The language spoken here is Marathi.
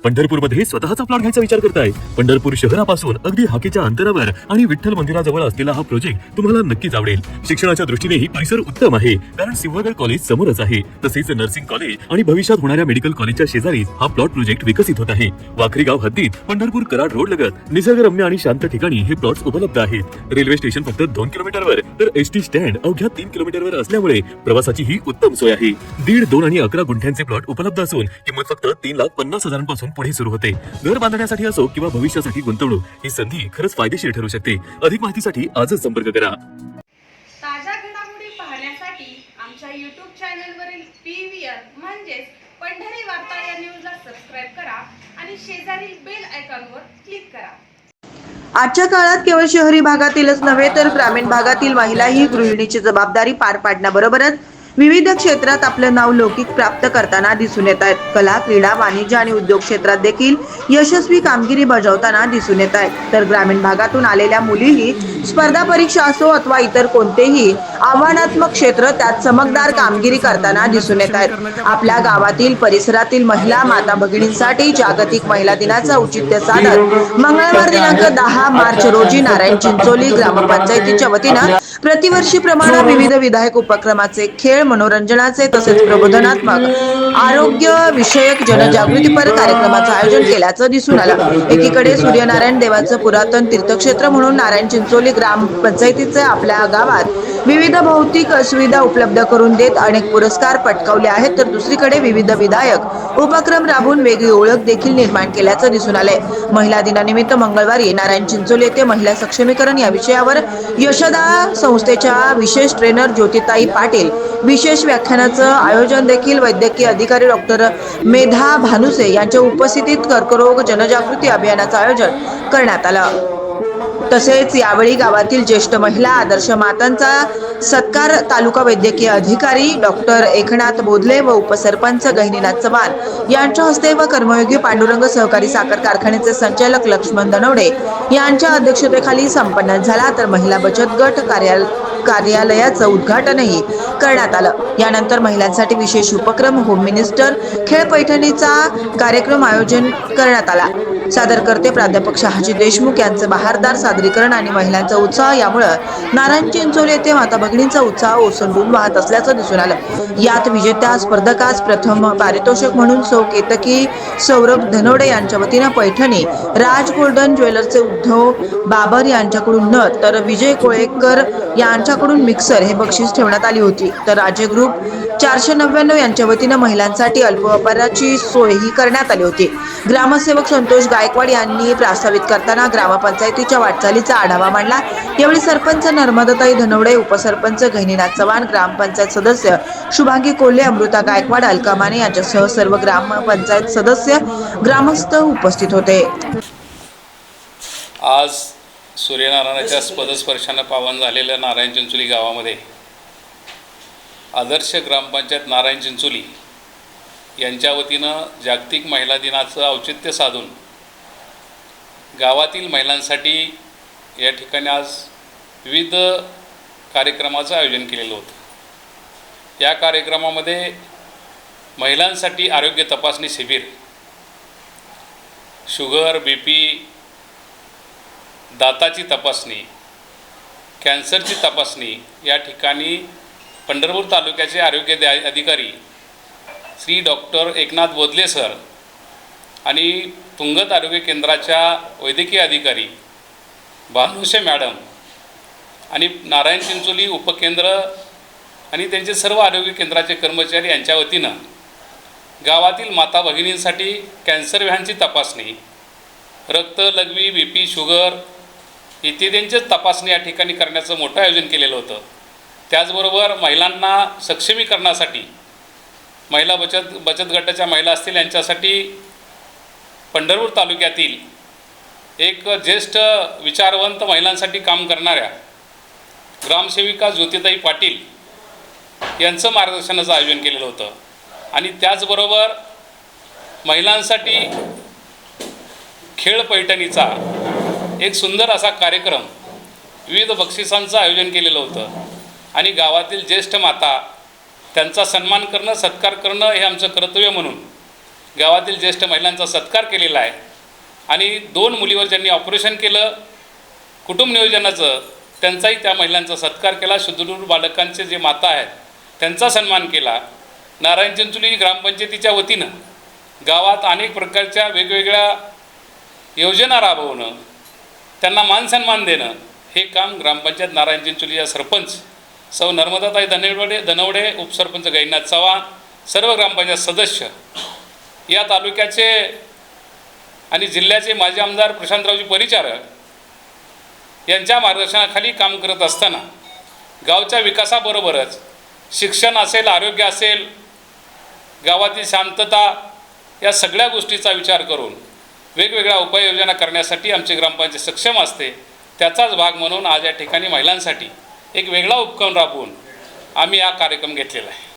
पंढरपूरमध्ये स्वतःचा प्लॉट घ्यायचा विचार करताय? पंढरपूर शहरापासून अगदी हाकेच्या अंतरावर आणि विठ्ठल मंदिराजवळ असलेला हा प्रोजेक्ट तुम्हाला नक्कीच आवडेल। शिक्षणाच्या दृष्टीनेही परिसर उत्तम आहे, कारण सिंहगड कॉलेज समोरच आहे। तसेच नर्सिंग कॉलेज आणि भविष्यात होणाऱ्या मेडिकल कॉलेजच्या शेजारीच हा प्लॉट प्रोजेक्ट विकसित होत आहे। वाखरी गाव हद्दीत पंढरपूर कराड रोड लगत निसर्गरम्य आणि शांत ठिकाणी हे प्लॉट्स उपलब्ध आहेत। रेल्वे स्टेशन फक्त 2 किलोमीटरवर, तर एसटी स्टँड अवघ्या 3 किलोमीटरवर असल्यामुळे प्रवासाची ही उत्तम सोय आहे। 1.5, 2 आणि 11 गुंठ्यांचे प्लॉट उपलब्ध असून किंमत फक्त 3,50,000 पासून पुढे सुरू होते। घर बांधण्यासाठी असो किंवा भविष्यासाठी गुंतवणूक, ही संधी खरंच फायदेशीर ठरू शकते। अधिक माहितीसाठी आजच संपर्क करा। ताज्या घडामोडी पाहण्यासाठी आमच्या YouTube चॅनलवरील PVR म्हणजेच पंढरी वार्ता या न्यूजला सबस्क्राइब करा आणि शेजारील बेल आयकॉनवर क्लिक करा। आजच्या काळात केवळ शहरी भागातीलच नव्हे तर ग्रामीण भागातील महिलाही गृहिणीची जबाबदारी पार पाडण्याबरोबरच विविध क्षेत्रात आपलं नाव लौकिक प्राप्त करताना दिसून येत आहेत। कला, क्रीडा, वाणिज्य आणि उद्योग क्षेत्रात देखील यशस्वी कामगिरी बजावताना दिसून येत आहेत। तर ग्रामीण भागातून आलेल्या मुलीही स्पर्धा परीक्षा असो अथवा इतर कोणतेही आव्हानात्मक क्षेत्र त्यात चमकदार कामगिरी करताना दिसून येत आहेत। आपल्या गावातील परिसरातील महिला माता भगिनींसाठी जागतिक महिला दिनाचं औचित्य साधत मंगळवार दिनांक 10 मार्च रोजी नारायण चिंचोली ग्रामपंचायतीच्या वतीनं प्रतिवर्षीप्रमाणे विविध विधायक उपक्रमाचे, खेळ, मनोरंजनाचे तसेच प्रबोधनात्मक आरोग्य विषयक जनजागृतीपर कार्यक्रमाचं आयोजन केल्याचं दिसून आलं। एकीकडे सूर्यनारायण देवाचं पुरातन तीर्थक्षेत्र म्हणून नारायण चिंचोली ग्रामपंचायतीचे आपल्या गावात विविध भौतिक सुविधा उपलब्ध करून देत अनेक पुरस्कार पटकावले आहेत, तर दुसरीकडे विविध विधायक उपक्रम राबवून वेगळी ओळख देखील निर्माण केल्याचं दिसून आलंय। महिला दिनानिमित्त मंगळवारी नारायण चिंचोली येथे महिला सक्षमीकरण या विषयावर यशदा संस्थेच्या विशेष ट्रेनर ज्योतिताई पाटील विशेष व्याख्यानाचं आयोजन देखील वैद्यकीय अधिकारी डॉक्टर मेधा भानुसे यांच्या उपस्थितीत कर्करोग जनजागृती अभियानाचं आयोजन करण्यात आलं। तसेच यावेळी गावातील ज्येष्ठ महिला आदर्श मातांचा सत्कार तालुका वैद्यकीय अधिकारी डॉक्टर एकनाथ बोधले व उपसरपंच गहिनीनाथ चव्हाण यांच्या हस्ते व कर्मयोगी पांडुरंग सहकारी साखर कारखान्याचे संचालक लक्ष्मण दनवडे यांच्या अध्यक्षतेखाली संपन्न झाला। तर महिला बचत गट कार्यालयाचं उद्घाटनही करण्यात आलं। यानंतर महिलांसाठी विशेष उपक्रम होम मिनिस्टर खेळ पैठणीचा कार्यक्रम आयोजन करण्यात आला। सादरकर्ते प्राध्यापक शहाजी देशमुख यांचे बहारदार सादरीकरण आणि महिलांचा उत्साह यामुळे नारायण चिंचोली येथे माता भगिनींचा उत्साह ओसंडून वाहत असल्याचं दिसून आलं। यात विजेत्या स्पर्धकास प्रथम पारितोषिक म्हणून सौ केतकी सौरभ धनवडे यांच्या वतीनं पैठणी, राज गोल्डन ज्वेलर्सचे उद्धव बाबर यांच्याकडून नथ, तर विजय कोळेकर यांच्याकडून मिक्सर हे बक्षीस ठेवण्यात आली होती। तर राज्य ग्रुप 499 यांच्या वतीनं महिलांसाठी अल्पव्यापाराची सोयही करण्यात आली होती। ग्रामसेवक संतोष गायकवाड यांनी प्रास्तावित करताना ग्रामपंचायतीच्या वाटचालीचा आढावा मांडला। यावेळी सरपंच नर्मदाताई धनवडे, उपसरपंच गहिनीनाथ चव्हाण, ग्रामपंचायत सदस्य शुभांगी कोल्हे, अमृता गायकवाड, अलका माने यांच्यासह सर्व ग्रामपंचायत सदस्य, ग्रामस्थ उपस्थित होते। आज सूर्यनारायणाच्या पदस्पर्शानं पावन झालेल्या नारायण चिंचोली गावामध्ये आदर्श ग्रामपंचायत नारायण चिंचोली यांच्या वतीनं जागतिक महिला दिनाचं औचित्य साधून गावातील महिलांसाठी या ठिकाणी आज विविध कार्यक्रमाचं आयोजन केलेलं होतं। या कार्यक्रमामध्ये महिलांसाठी आरोग्य तपासणी शिबिर, शुगर, BP, दाताची तपासणी, कॅन्सरची तपासणी या ठिकाणी पंढरपूर तालुक्याचे आरोग्य अधिकारी श्री डॉक्टर एकनाथ बोधले सर आणि तुंगत आरोग्य केंद्राच्या वैद्यकीय अधिकारी भानुसे मॅडम आणि नारायण चिंचोली उपकेंद्र आणि त्यांचे सर्व आरोग्य केंद्राचे कर्मचारी यांच्या वतीनं गावातील माता भगिनींसाठी कॅन्सर व्हॅनची तपासणी, रक्त, लघवी, BP, शुगर इत्यादींची तपासणी या ठिकाणी करण्याचं मोठं आयोजन केलेलं होतं। त्याचबरोबर महिलांना सक्षमीकरणासाठी महिला बचत गटाच्या महिला असतील यांच्यासाठी पंढरपूर तालुक्यातील एक ज्येष्ठ विचारवंत महिलांसाठी काम करणाऱ्या ग्रामसेविका ज्योतिताई पाटील यांचं मार्गदर्शनाचं आयोजन केलेलं होतं। आणि त्याचबरोबर महिलांसाठी खेळ पैठणीचा एक सुंदर असा कार्यक्रम, विविध बक्षिसांचं आयोजन केलेलं होतं। आणि गावातील ज्येष्ठ माता त्यांचा सन्मान करणं, सत्कार करणं हे आमचं कर्तव्य म्हणून गावातील ज्येष्ठ महिलांचा सत्कार केलेला आहे आणि 2 मुलीवर ज्यांनी ऑपरेशन केलं कुटुंब नियोजनाचं, त्यांचाही त्या महिलांचा सत्कार केला. सुदूर बालकांचे जे माता आहेत त्यांचा सन्मान केला. नारायण चिंचोली ग्रामपंचायतीच्या वतीनं गावात अनेक प्रकारच्या वेगवेगळ्या योजना राबवणं, त्यांना मानसन्मान देणं, हे काम ग्रामपंचायत नारायण चिंचोलीच्या सरपंच सौ नर्मदाताई धनवडे, उपसरपंच गैनाथ चव्हाण, सर्व ग्रामपंचायत सदस्य, या तालुक्याचे आणि जिल्ह्याचे माजी आमदार प्रशांतरावजी परिचारक यांच्या मार्गदर्शनाखाली काम करत असताना गावच्या विकासाबरोबरच शिक्षण असेल, आरोग्य असेल, गावातील शांतता, या सगळ्या गोष्टीचा विचार करून वेगवेगळ्या उपाययोजना करण्यासाठी आमची ग्रामपंचायत सक्षम असते. त्याचाच भाग म्हणून आज या ठिकाणी महिलांसाठी एक वेगळा उपक्रम राबवून आम्ही हा कार्यक्रम घेतलेला आहे.